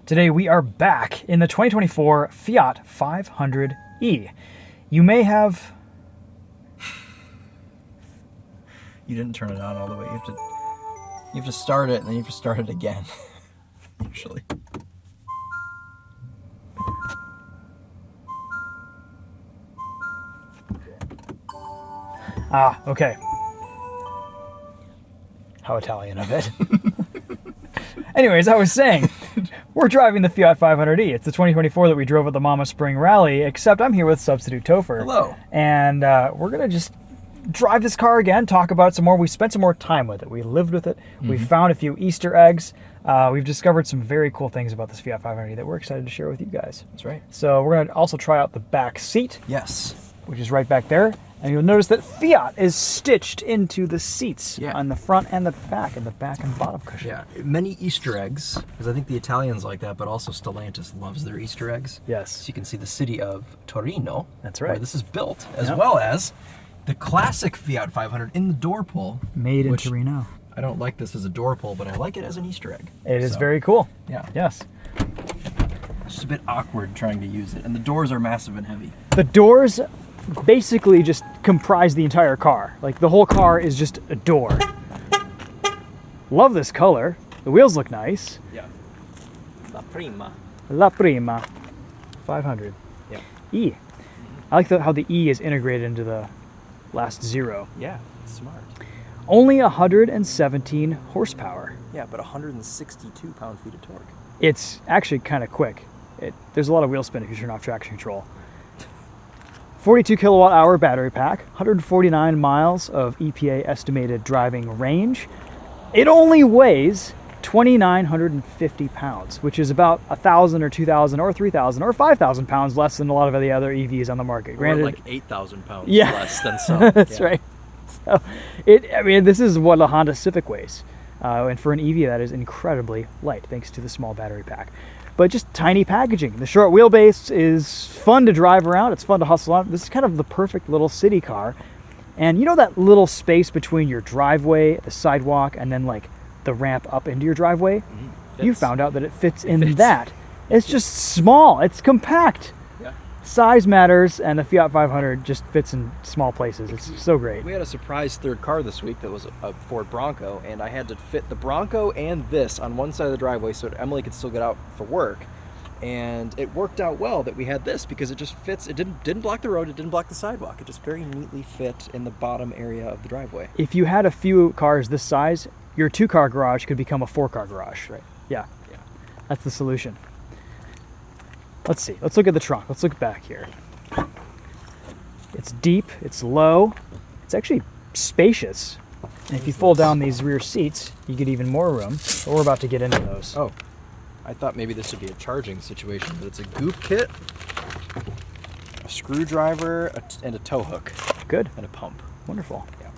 Today we are back in the 2024 Fiat 500e. You may have... You didn't turn it on all the way. You have to start it and then you have to start it again. Usually. Ah, okay. How Italian of it. Anyways, I was saying, we're driving the Fiat 500e. It's the 2024 that we drove at the Mama Spring Rally, except I'm here with Substitute Topher. Hello. And we're going to just drive this car again, talk about it some more. We spent some more time with it. We lived with it. We found a few Easter eggs. We've discovered some very cool things about this Fiat 500e that we're excited to share with you guys. That's right. So we're going to also try out the back seat. Yes. Which is right back there. And you'll notice that Fiat is stitched into the seats on the front and the back and bottom cushion. Yeah, many Easter eggs, because I think the Italians like that, but also Stellantis loves their Easter eggs. Yes. So you can see the city of Torino. That's right. Where this is built, as well as the classic Fiat 500 in the door pull. Made in Torino. I don't like this as a door pull, but I like it as an Easter egg. It is very cool. Yeah. Yes. It's just a bit awkward trying to use it, and the doors are massive and heavy. The doors basically just comprise the entire car. Like the whole car is just a door. Love this color. The wheels look nice. Yeah. La prima. La prima. 500. Yeah. E. I like how the E is integrated into the last zero. Yeah, smart. Only 117 horsepower. Yeah, but 162 pound-feet of torque. It's actually kind of quick. There's a lot of wheel spin if you turn off traction control. 42 kilowatt hour battery pack, 149 miles of EPA estimated driving range. It only weighs 2,950 pounds, which is about 1,000 or 2,000 or 3,000 or 5,000 pounds less than a lot of the other EVs on the market. Granted, like 8,000 pounds less than some. That's right. So, this is what a Honda Civic weighs. And for an EV, that is incredibly light, thanks to the small battery pack. But just tiny packaging. The short wheelbase is fun to drive around. It's fun to hustle on. This is kind of the perfect little city car. And you know that little space between your driveway, the sidewalk, and then like the ramp up into your driveway? You found out that it fits in that. It's just small. It's compact. Yeah. Size matters, and the Fiat 500 just fits in small places. It's so great. We had a surprise third car this week that was a Ford Bronco, and I had to fit the Bronco and this on one side of the driveway so that Emily could still get out for work. And it worked out well that we had this because it just fits. It didn't block the road. It didn't block the sidewalk. It just very neatly fit in the bottom area of the driveway. If you had a few cars this size, your 2-car garage could become a 4-car garage. Right. Yeah. That's the solution. Let's see. Let's look at the trunk. Let's look back here. It's deep. It's low. It's actually spacious. And if you fold down these rear seats, you get even more room. But we're about to get into those. Oh, I thought maybe this would be a charging situation, but it's a goop kit, a screwdriver, and a tow hook. Good. And a pump. Wonderful. Yeah.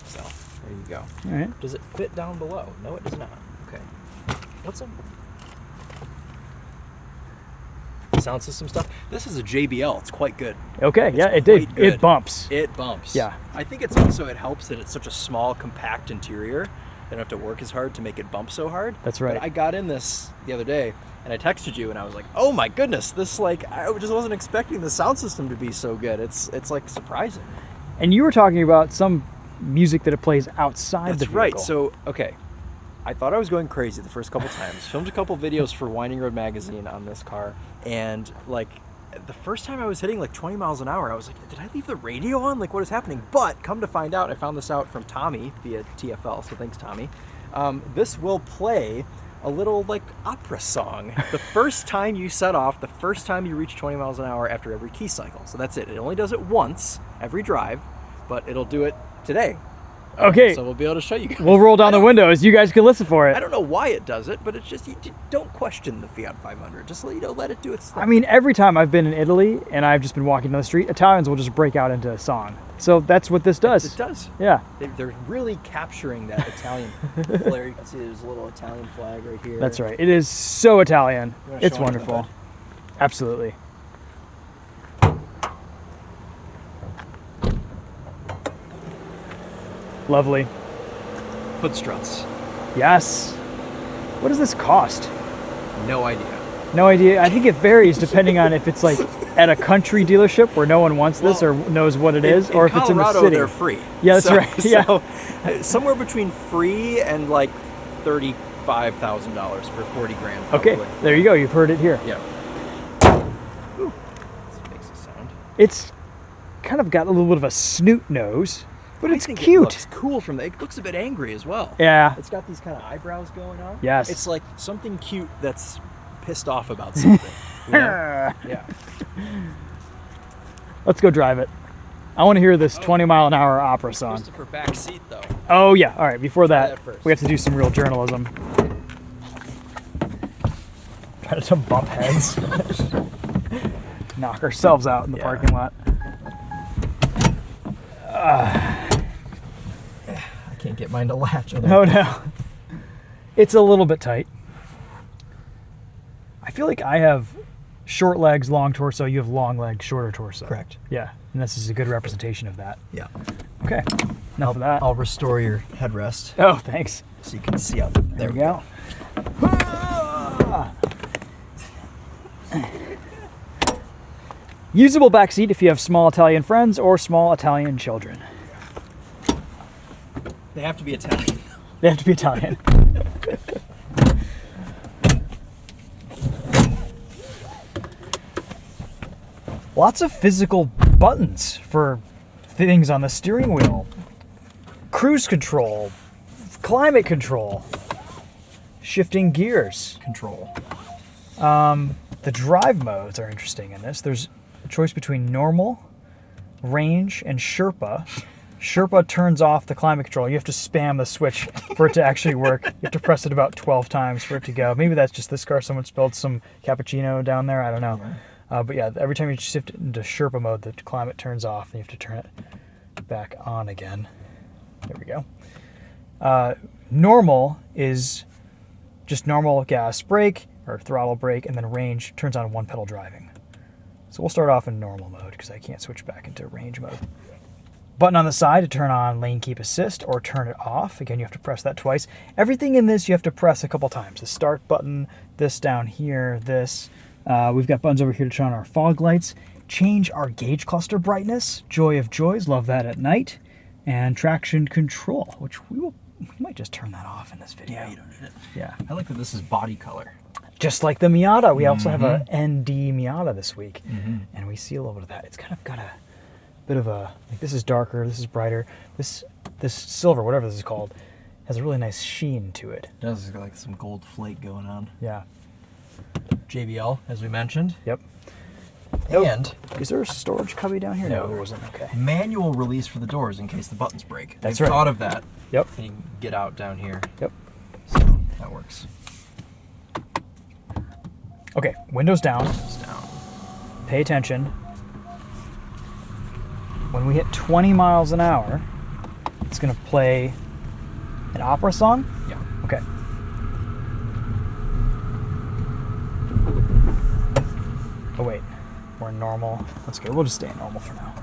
So, there you go. All right. Does it fit down below? No, it does not. Okay. What's up? Sound system stuff. This is a JBL. It's quite good. Okay, It's yeah, it did. good. It bumps. It bumps. Yeah. I think it's also, it helps that it's such a small, compact interior. They don't have to work as hard to make it bump so hard. That's right. But I got in this the other day, and I texted you, and I was like, oh my goodness, this, like, I just wasn't expecting the sound system to be so good. It's like surprising. And you were talking about some music that it plays outside the vehicle. That's right. So, okay. I thought I was going crazy the first couple times. Filmed a couple videos for Winding Road magazine on this car, and like the first time I was hitting like 20 miles an hour, I was like, did I leave the radio on? Like, what is happening? But come to find out, I found this out from Tommy via TFL, so thanks, Tommy. This will play a little like opera song the first time you set off, the first time you reach 20 miles an hour after every key cycle. So that's it. It only does it once every drive, but it'll do it today. Okay. So we'll be able to show you guys. We'll roll down the windows. You guys can listen for it. I don't know why it does it, but it's just, you don't question the Fiat 500. Just let it do its thing. I mean, every time I've been in Italy and I've just been walking down the street, Italians will just break out into a song. So that's what this does. It does. Yeah. They're really capturing that Italian flair. You can see there's a little Italian flag right here. That's right. It is so Italian. You wanna It's show 'em the wonderful. hood? Absolutely. Lovely. Hood struts. Yes. What does this cost? No idea. No idea. I think it varies depending on if it's like at a country dealership where no one wants this or knows what it is, or if it's in the Colorado, city. they're free. Yeah, that's right. Yeah. So somewhere between free and like $35,000 for 40 grand. Probably. Okay, there you go. You've heard it here. Yeah. Ooh, this makes a sound. It's kind of got a little bit of a snoot nose, but it's I think cute. It looks cool from the. It looks a bit angry as well. Yeah. It's got these kind of eyebrows going on. Yes. It's like something cute that's pissed off about something. You know? Yeah. Let's go drive it. I want to hear this 20-mile-an-hour opera song. Christopher back seat though. Oh yeah. All right. Before that, first. we have to do some real journalism. Try to bump heads. Knock ourselves out in the parking lot. I can't get mine to latch. Oh no. It's a little bit tight. I feel like I have short legs, long torso. You have long legs, shorter torso. Correct. Yeah. And this is a good representation of that. Yeah. Okay. Enough of that. I'll restore your headrest Oh, thanks. so you can see out There we go. Usable back seat if you have small Italian friends or small Italian children. They have to be Italian. They have to be Italian. Lots of physical buttons for things on the steering wheel. Cruise control, climate control, shifting gears. Control. The drive modes are interesting in this. There's a choice between normal, range, and Sherpa. Sherpa turns off the climate control. You have to spam the switch for it to actually work. You have to press it about 12 times for it to go. Maybe that's just this car. Someone spilled some cappuccino down there. I don't know. But yeah, every time you shift it into Sherpa mode, the climate turns off and you have to turn it back on again. There we go. Normal is just normal gas brake or throttle brake, and then range turns on one pedal driving. So we'll start off in normal mode because I can't switch back into range mode. Button on the side to turn on lane keep assist or turn it off. Again, you have to press that twice. Everything in this you have to press a couple times. The start button, this down here, this. We've got buttons over here to turn on our fog lights. Change our gauge cluster brightness. Joy of joys, love that at night. And traction control, which we might just turn that off in this video. Yeah, you don't need it. Yeah. I like that this is body color. Just like the Miata. We also have a ND Miata this week. And we see a little bit of that. It's kind of got a bit of a, like this is darker, this is brighter. This silver, whatever this is called, has a really nice sheen to it. It does got like some gold flake going on. Yeah. JBL, as we mentioned. Yep. And Is there a storage cubby down here? No. No, there isn't. Okay. manual release for the doors in case the buttons break. That's We've right. thought of that. Yep. And you can get out down here. Yep. So that works. Okay, windows down. It's down. Pay attention. When we hit 20 miles an hour, it's going to play an opera song. Yeah. Okay. Oh wait, we're in normal. That's good. We'll just stay in normal for now.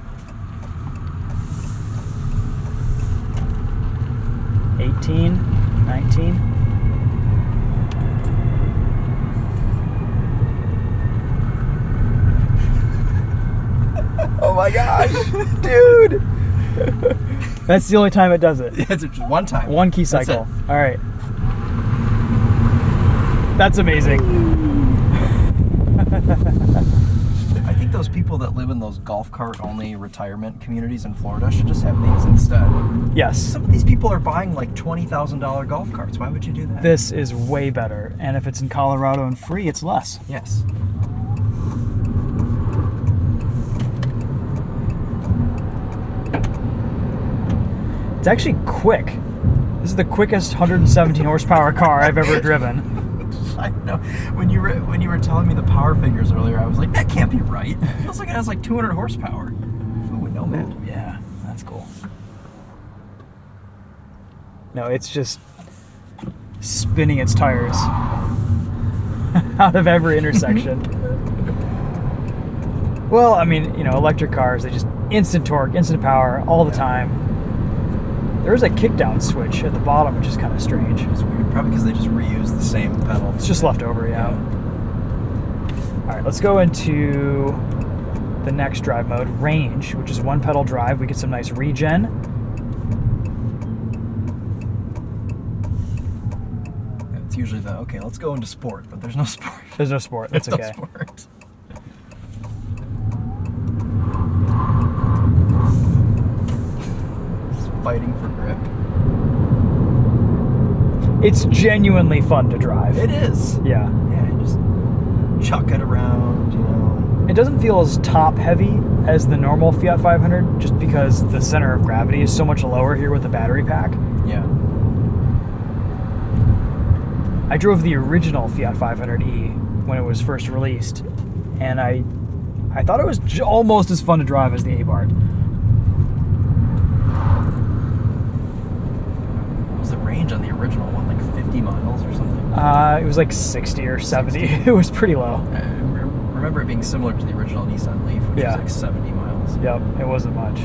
18, 19. Oh my gosh, dude! That's the only time it does it. It's just one time. One key That's cycle. it. All right. That's amazing. I think those people that live in those golf cart only retirement communities in Florida should just have these instead. Yes. Some of these people are buying like $20,000 golf carts. Why would you do that? This is way better. And if it's in Colorado and free, it's less. Yes. It's actually quick. This is the quickest 117 horsepower car I've ever driven. I know. When you were telling me the power figures earlier, I was like, that can't be right. It feels like it has like 200 horsepower. Ooh, no man. Yeah, that's cool. No, it's just spinning its tires out of every intersection. Well, I mean, you know, electric cars, they just instant torque, instant power all the time. There's a kickdown switch at the bottom, which is kind of strange. It's weird. Probably because they just reuse the same pedal. It's just left over, yeah. All right, let's go into the next drive mode, range, which is one pedal drive. We get some nice regen. It's usually the, okay, let's go into sport, but there's no sport. There's no sport, that's okay. No sport. Just fighting for grip. It's genuinely fun to drive. It is. Yeah. Yeah, you just chuck it around, you know. It doesn't feel as top heavy as the normal Fiat 500 just because the center of gravity is so much lower here with the battery pack. Yeah. I drove the original Fiat 500e when it was first released, and I thought it was almost as fun to drive as the Abarth. What was the range on the original one, like 50 miles or something? It was like 60 or 70. 60. It was pretty low. I remember it being similar to the original Nissan Leaf, which was like 70 miles. Yep, it wasn't much.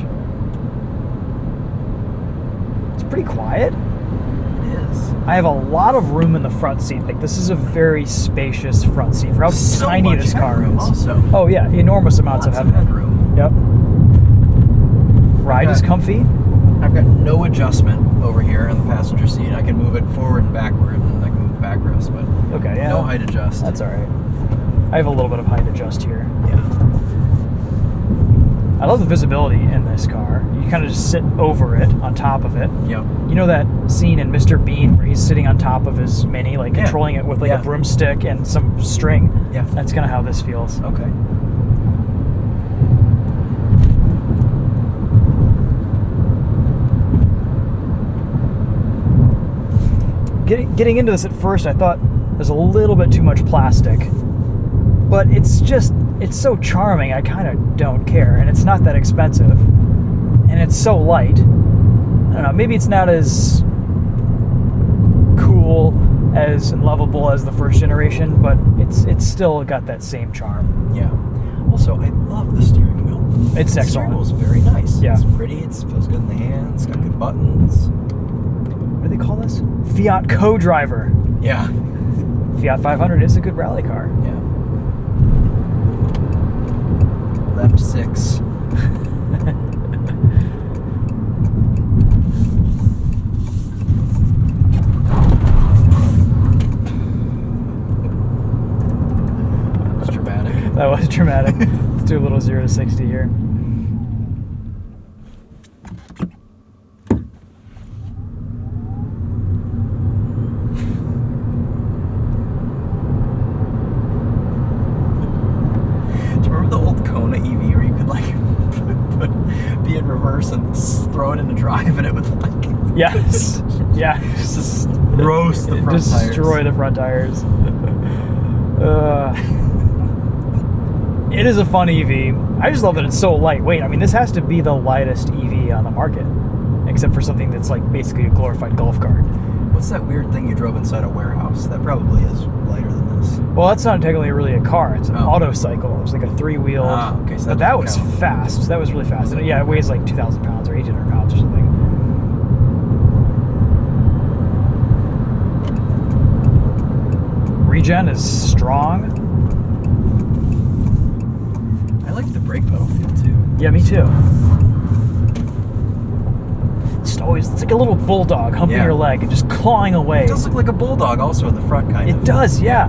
It's pretty quiet. It is. I have a lot of room in the front seat. Like, this is a very spacious front seat for how tiny this car is. Also. Oh yeah, enormous amounts of headroom. Yep. Ride is comfy. I've got no adjustment over here on the passenger seat. I can move it forward and backward, and I can move the backrest, but okay, yeah. No height adjust. That's all right. I have a little bit of height adjust here. Yeah. I love the visibility in this car. You kind of just sit over it, on top of it. Yep. You know that scene in Mr. Bean where he's sitting on top of his Mini, like controlling it with like a broomstick and some string? Yeah. That's kind of how this feels. Okay. Getting into this at first, I thought there's a little bit too much plastic. But it's so charming, I kind of don't care. And it's not that expensive. And it's so light. I don't know, maybe it's not as cool and lovable as the first generation, but it's still got that same charm. Yeah. Also, I love the steering wheel. It's the excellent. steering wheel's very nice. Yeah. It's pretty, it feels good in the hands, got good buttons. What do they call this? Fiat co-driver. Yeah. Fiat 500 is a good rally car. Yeah. Left 6. That was dramatic. That was dramatic. Let's do a little 0 to 60 here. Be in reverse and throw it into drive, and it would like yes, yeah, just roast the front tires. Destroy the front tires. It is a fun EV. I just love that it's so lightweight. I mean, this has to be the lightest EV on the market, except for something that's like basically a glorified golf cart. What's that weird thing you drove inside a warehouse? That probably is lighter than this. Well, that's not technically really a car. It's an auto cycle. It's like a 3-wheeled. Okay, so but that was fast. That was really fast. And yeah, it weighs like 2,000 pounds or 1,800 pounds or something. Regen is strong. I like the brake pedal feel too. Yeah, me too. It's like a little bulldog humping your leg and just clawing away. It does look like a bulldog also in the front, kind of. It does, yeah.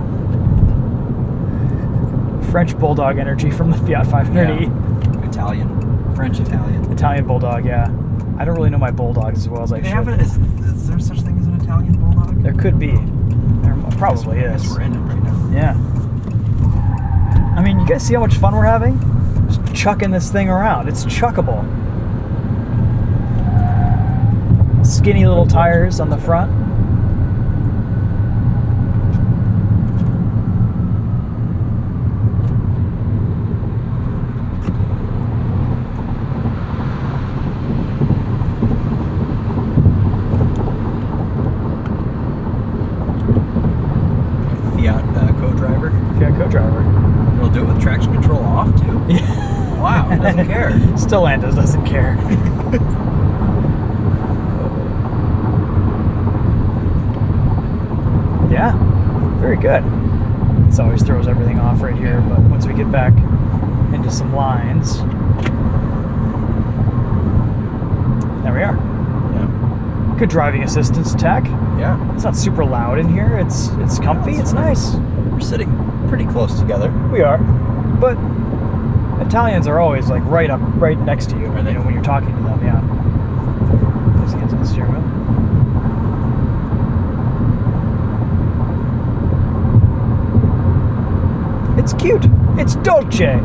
French bulldog energy from the Fiat 500e. Yeah. Italian. French-Italian. Italian bulldog, yeah. I don't really know my bulldogs as well as I should. Is there such thing as an Italian bulldog? There could be. There probably is. We're in it right now. Yeah. I mean, you guys see how much fun we're having? Just chucking this thing around. It's chuckable. Skinny little tires on the front. Fiat co-driver. Fiat co-driver. We'll do it with traction control off too. Yeah. Wow, it doesn't care. Stellantis doesn't care. good. This always throws everything off right here, but once we get back into some lines, there we are. Yeah. Good driving assistance tech. Yeah. It's not super loud in here. It's comfy. It's nice. We're sitting pretty close together. We are, but Italians are always like right next to you. Are they? You know, when you're talking to them. Yeah. His hands on the steering wheel. It's cute. It's dolce.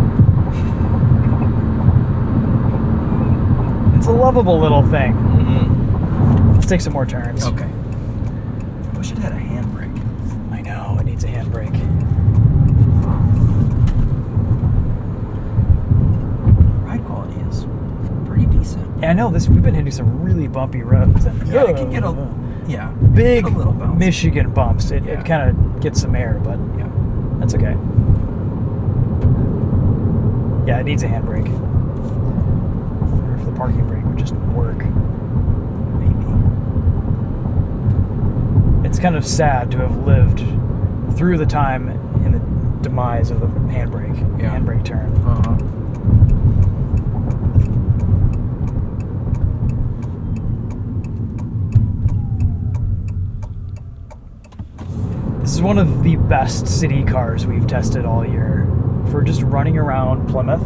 It's a lovable little thing. Mm-hmm. Let's take some more turns. Okay. I wish it had a handbrake. I know, it needs a handbrake. Ride quality is pretty decent. Yeah, I know this. We've been hitting some really bumpy roads. And Yeah, it can get big a little bouncy. Michigan bumps. It kind of gets some air, but Yeah. that's okay. Yeah, it needs a handbrake. I wonder if the parking brake would just work. Maybe. It's kind of sad to have lived through the time in the demise of the handbrake, handbrake turn. Uh-huh. This is one of the best city cars we've tested all year for just running around Plymouth.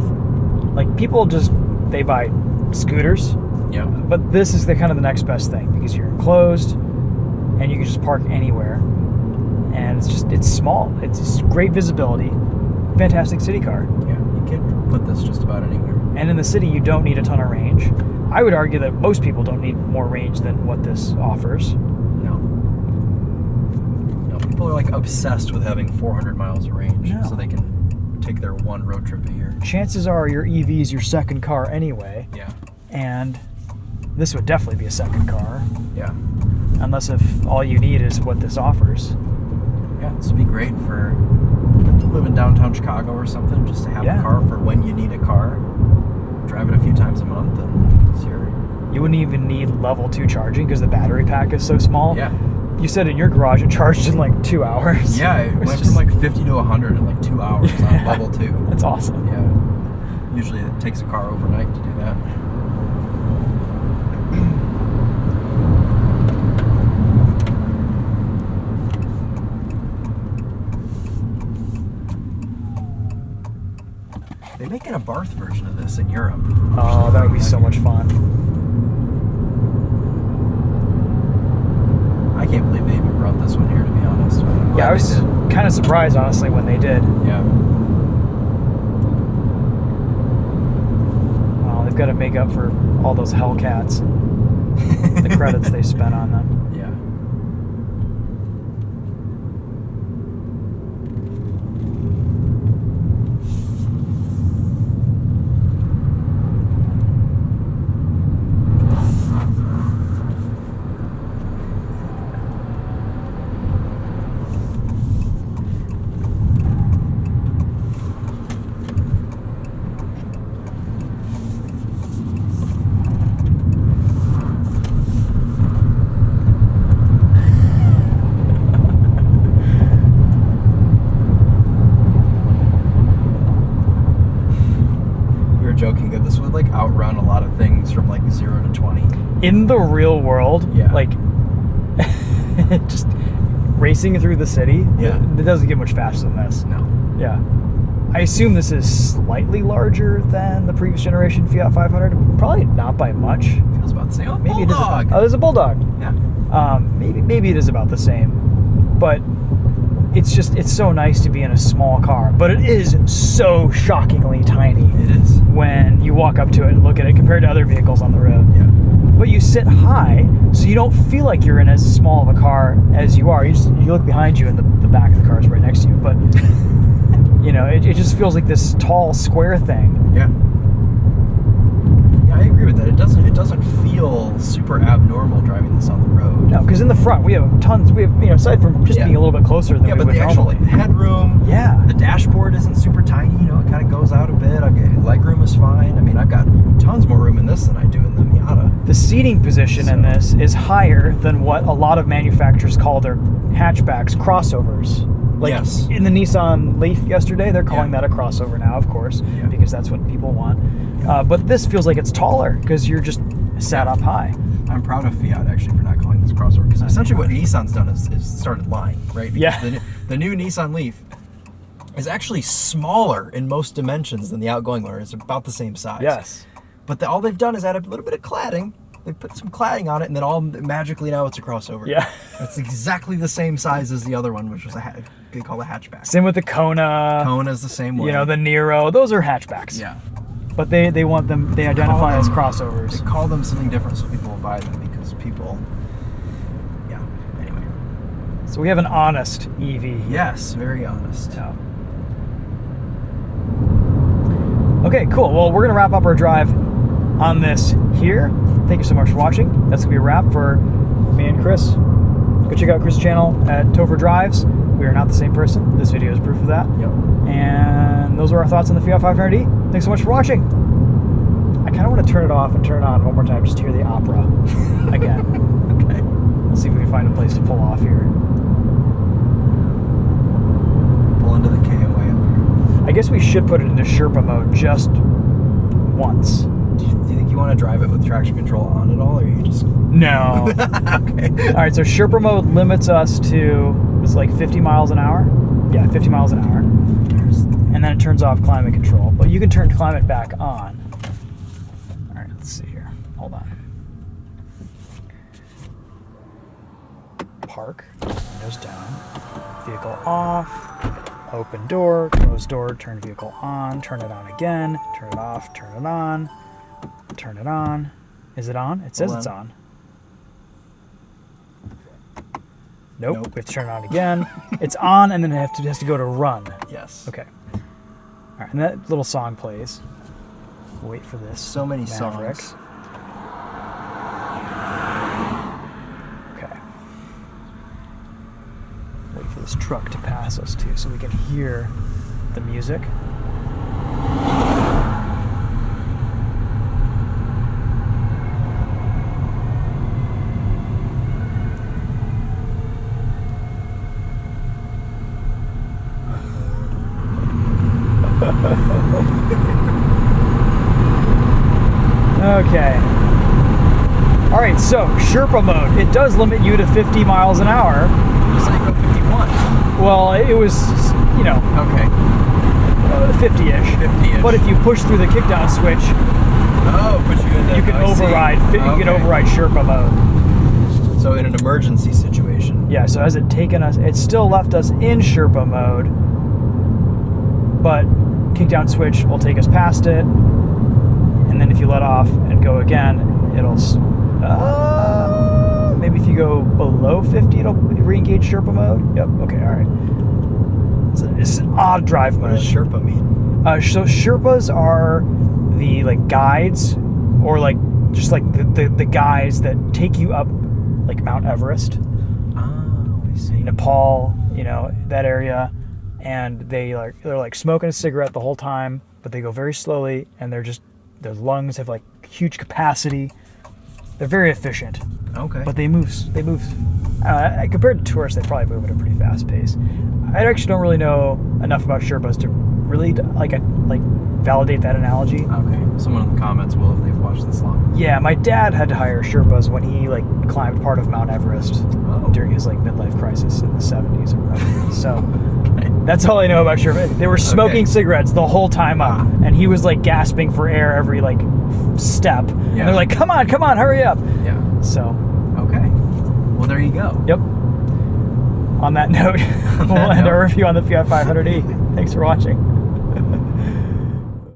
Like, people they buy scooters, Yeah. but this is the kind of the next best thing because you're enclosed and you can just park anywhere. And it's small. It's just great visibility. Fantastic city car. Yeah. You can put this just about anywhere. And in the city, you don't need a ton of range. I would argue that most people don't need more range than what this offers. No. No, people are like obsessed with having 400 miles of range so they can take their one road trip a year. Chances are your EV is your second car anyway. Yeah. And this would definitely be a second car. Yeah. Unless if all you need is what this offers. Yeah, this would be great for living downtown Chicago or something, just to have a car for when you need a car. Drive it a few times a month and it's your... You wouldn't even need level 2 charging because the battery pack is so small. Yeah. You said in your garage it charged in like 2 hours. Yeah, it went from like 50 to 100 in like 2 hours on level 2. That's awesome. Yeah. Usually it takes a car overnight to do that. They're making a Barth version of this in Europe. Oh, that would be so much fun. I can't believe they even brought this one here, to be honest. Yeah, I was kind of surprised, honestly, when they did. Yeah. Well, they've got to make up for all those Hellcats, the credits they spent on them. Yeah. Joking that this would like outrun a lot of things from like 0 to 20 in the real world. Like just racing through the city. It doesn't get much faster than this. No. Yeah, I assume this is slightly larger than the previous generation Fiat 500. Probably not by much. Feels about the same. Oh, maybe Bulldog. There's a Bulldog. Yeah. Maybe it is about the same, but it's so nice to be in a small car, but it is so shockingly tiny. It is. When you walk up to it and look at it compared to other vehicles on the road. Yeah. But you sit high, so you don't feel like you're in as small of a car as you are. You look behind you and the back of the car is right next to you, but you know, it just feels like this tall square thing. Yeah. Yeah, I agree with that. It doesn't feel super abnormal driving this on the road. No, because in the front we have tons. Aside from just being a little bit closer than we would normally. The headroom. Yeah. The dashboard isn't super tiny. You know, it kind of goes out a bit. Legroom is fine. I mean, I've got tons more room in this than I do in the Miata. The seating position in this is higher than what a lot of manufacturers call their hatchbacks crossovers. Like Yes. in the Nissan Leaf yesterday, they're calling Yeah. that a crossover now, of course, Yeah. because that's what people want. But this feels like it's taller because you're just sat up high. I'm proud of Fiat actually for not calling this crossover, because essentially what Nissan's done is started lying, right? Because Yeah. The new Nissan Leaf is actually smaller in most dimensions than the outgoing one. It's about the same size. Yes. But all they've done is add a little bit of cladding. They put some cladding on it, and then all magically now it's a crossover. Yeah. It's exactly the same size as the other one, which was they call a hatchback. Same with the Kona. Kona's the same way. You know, the Nero. Those are hatchbacks. Yeah. But they want them. They identify as crossovers. They call them something different so people will buy them, because people. Yeah. Anyway. So we have an honest EV. Here. Yes, very honest. Yeah. Okay, cool. Well, we're gonna wrap up our drive on this here. Thank you so much for watching. That's gonna be a wrap for me and Chris. Go check out Chris' channel at TheTopher Drives. We are not the same person. This video is proof of that. Yep. And those are our thoughts on the Fiat 500e. Thanks so much for watching. I kind of want to turn it off and turn it on one more time just to hear the opera again. Okay. Let's see if we can find a place to pull off here. Pull into the KOA up here. I guess we should put it into Sherpa mode just once. Do you think you want to drive it with traction control on at all, or are you just... No. Okay. All right, so Sherpa mode limits us to, it's like 50 miles an hour. Yeah, 50 miles an hour. And then it turns off climate control. But you can turn climate back on. All right, let's see here. Hold on. Park, windows down, vehicle off, open door, close door, turn vehicle on, turn it on again, turn it off, turn it on, turn it on. Is it on? It says it's on. Nope. We have to turn it on again. It's on, and then it has to go to run. Yes. Okay. All right, and that little song plays. We'll wait for this. So many Maverick. songs. Okay. Wait for this truck to pass us too, so we can hear the music. Okay. All right, so Sherpa mode. It does limit you to 50 miles an hour. You said you go 51. Well, it was, you know, Okay. 50-ish. 50-ish. But if you push through the kickdown switch, Oh, put you in the... you can I see. override. You can Okay. override Sherpa mode. So in an emergency situation. Yeah. So has it taken us? It still left us in Sherpa mode, but kickdown switch will take us past it, and then if you let off and go again, it'll. Maybe if you go below 50, it'll re-engage Sherpa mode. Yep. Okay. All right. It's an odd drive What mode. does Sherpa mean? So Sherpas are the like guides, or like just like the guys that take you up, like Mount Everest, Oh, I see. Nepal, you know, that area, and they're like smoking a cigarette the whole time, but they go very slowly, and their lungs have like huge capacity. They're very efficient, Okay. but they move. Compared to tourists, they probably move at a pretty fast pace. I actually don't really know enough about Sherpas to really like validate that analogy. Okay. Someone in the comments will if they've watched this long. Yeah, my dad had to hire Sherpas when he like climbed part of Mount Everest during his like midlife crisis in the 70s or whatever. So that's all I know about Sherpa. They were smoking cigarettes the whole time up, and he was like gasping for air every like step. And they're like, come on, hurry up. Yeah. So. Okay. Well, there you go. Yep. On that note, we'll end our review on the Fiat 500e. Thanks for watching.